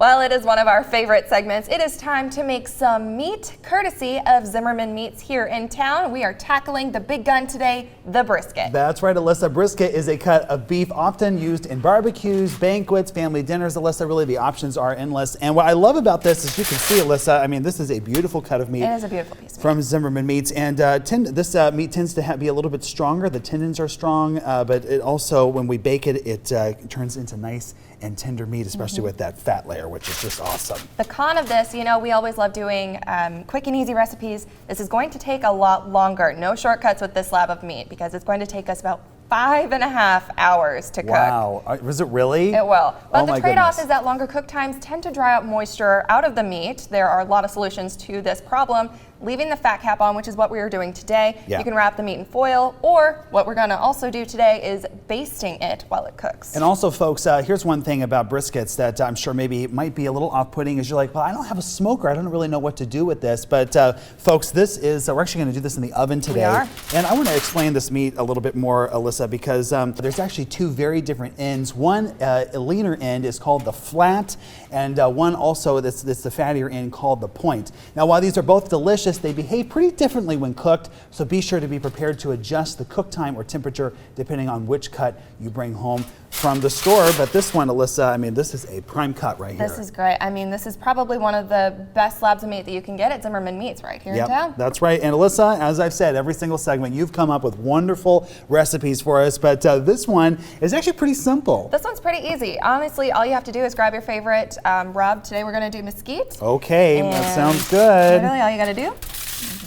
Well, it is one of our favorite segments. It is time to make some meat, courtesy of Zimmerman Meats here in town. We are tackling the big gun today, the brisket. That's right, Alyssa. Brisket is a cut of beef often used in barbecues, banquets, family dinners. Alyssa, really the options are endless. And what I love about this is you can see, Alyssa, I mean, this is a beautiful cut of meat. It is a beautiful piece of meat. From Zimmerman Meats. And this meat tends to be a little bit stronger. The tendons are strong, but it also, when we bake it, it turns into nice and tender meat, especially with that fat layer, which is just awesome. The con of this, you know, we always love doing quick and easy recipes. This is going to take a lot longer. No shortcuts with this slab of meat because it's going to take us about 5.5 hours to cook. Wow, was it really? It will. But the trade-off goodness. is that longer cook times tend to dry out moisture out of the meat. There are a lot of solutions to this problem. Leaving the fat cap on, which is what we are doing today. Yeah. You can wrap the meat in foil, or what we're gonna also do today is basting it while it cooks. And also, folks, here's one thing about briskets that I'm sure maybe might be a little off-putting is you're like, well, I don't have a smoker. I don't really know what to do with this. But folks, this is, we're actually gonna do this in the oven today. We are. And I wanna explain this meat a little bit more, Alyssa, because there's actually two very different ends. One, a leaner end is called the flat, and one also that's the fattier end called the point. Now, while these are both delicious, they behave pretty differently when cooked, so be sure to be prepared to adjust the cook time or temperature depending on which cut you bring home from the store. But this one, Alyssa, I mean, this is a prime cut right here. This is great. I mean, this is probably one of the best slabs of meat that you can get at Zimmerman Meats right here in town. That's right. And Alyssa, as I've said, every single segment, you've come up with wonderful recipes for us, but this one is actually pretty simple. This one's pretty easy. Honestly, all you have to do is grab your favorite rub. Today we're gonna do mesquite. Okay, that sounds good. Literally all you gotta do,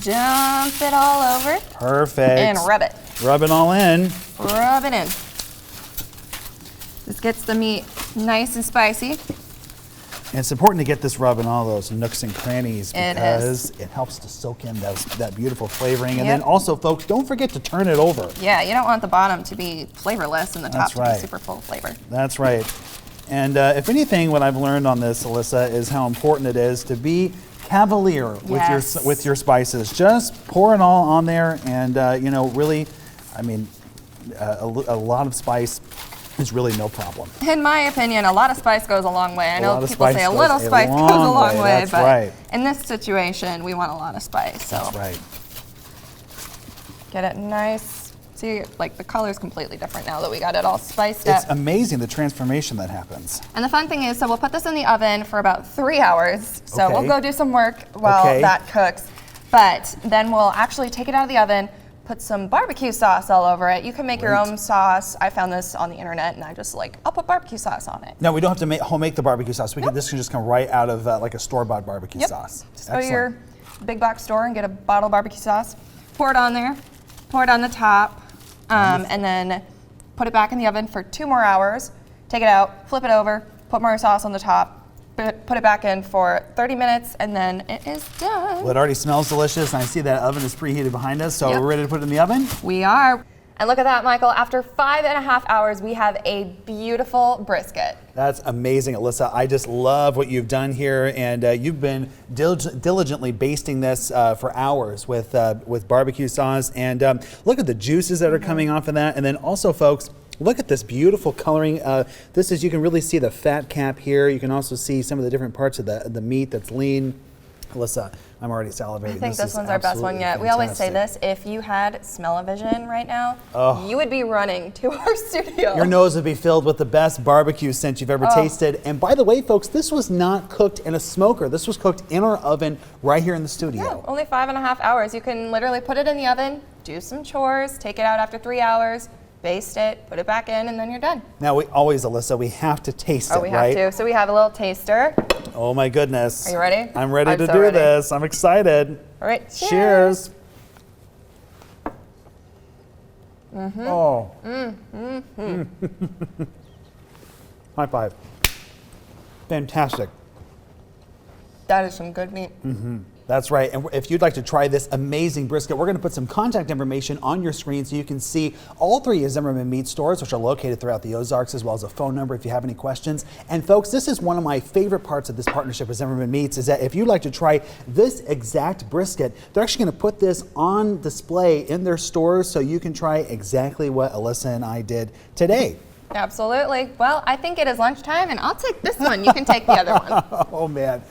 dump it all over. Perfect. And rub it. Rub it all in. Rub it in. This gets the meat nice and spicy. And it's important to get this rub in all those nooks and crannies because it helps to soak in that beautiful flavoring. And then also, folks, don't forget to turn it over. Yeah, you don't want the bottom to be flavorless and the top to be super full of flavor. That's right. And if anything, what I've learned on this, Alyssa, is how important it is to be cavalier with your spices. Just pour it all on there, and you know, really, I mean, a lot of spice is really no problem. In my opinion, a lot of spice goes a long way. I know people say a little spice goes a long way, but in this situation, we want a lot of spice. So that's right. Get it nice. See, like the color's completely different now that we got it all spiced up. It's amazing the transformation that happens. And the fun thing is, so we'll put this in the oven for about 3 hours. So we'll go do some work while that cooks. But then we'll actually take it out of the oven, put some barbecue sauce all over it. You can make your own sauce. I found this on the internet, and I just I'll put barbecue sauce on it. No, we don't have to home-make the barbecue sauce. This can just come right out of like a store-bought barbecue sauce. Just go to your big box store and get a bottle of barbecue sauce. Pour it on there. Pour it on the top. And then put it back in the oven for 2 more hours. Take it out, flip it over, put more sauce on the top, put it back in for 30 minutes, and then it is done. Well, it already smells delicious, and I see that oven is preheated behind us, so we're ready to put it in the oven? We are. And look at that, Michael. After 5.5 hours, we have a beautiful brisket. That's amazing, Alyssa. I just love what you've done here, and you've been diligently basting this for hours with barbecue sauce. And look at the juices that are coming off of that. And then also, folks, look at this beautiful coloring. This is, you can really see the fat cap here. You can also see some of the different parts of the meat that's lean. Alyssa, I'm already salivating. I think this one's our best one yet. We always say this, if you had smell-o-vision right now, you would be running to our studio. Your nose would be filled with the best barbecue scent you've ever tasted. And by the way, folks, this was not cooked in a smoker. This was cooked in our oven right here in the studio. Yeah, only 5.5 hours. You can literally put it in the oven, do some chores, take it out after 3 hours, baste it, put it back in, and then you're done. Now, Alyssa, we have to taste it, right? We have to. So we have a little taster. Oh my goodness. Are you ready? I'm ready to do this. I'm excited. All right, cheers. Oh. High five. Fantastic. That is some good meat. That's right. And if you'd like to try this amazing brisket, we're going to put some contact information on your screen so you can see all 3 Zimmerman Meat stores, which are located throughout the Ozarks, as well as a phone number if you have any questions. And folks, this is one of my favorite parts of this partnership with Zimmerman Meats is that if you'd like to try this exact brisket, they're actually going to put this on display in their stores so you can try exactly what Alyssa and I did today. Absolutely. Well, I think it is lunchtime, and I'll take this one. You can take the other one. Oh man.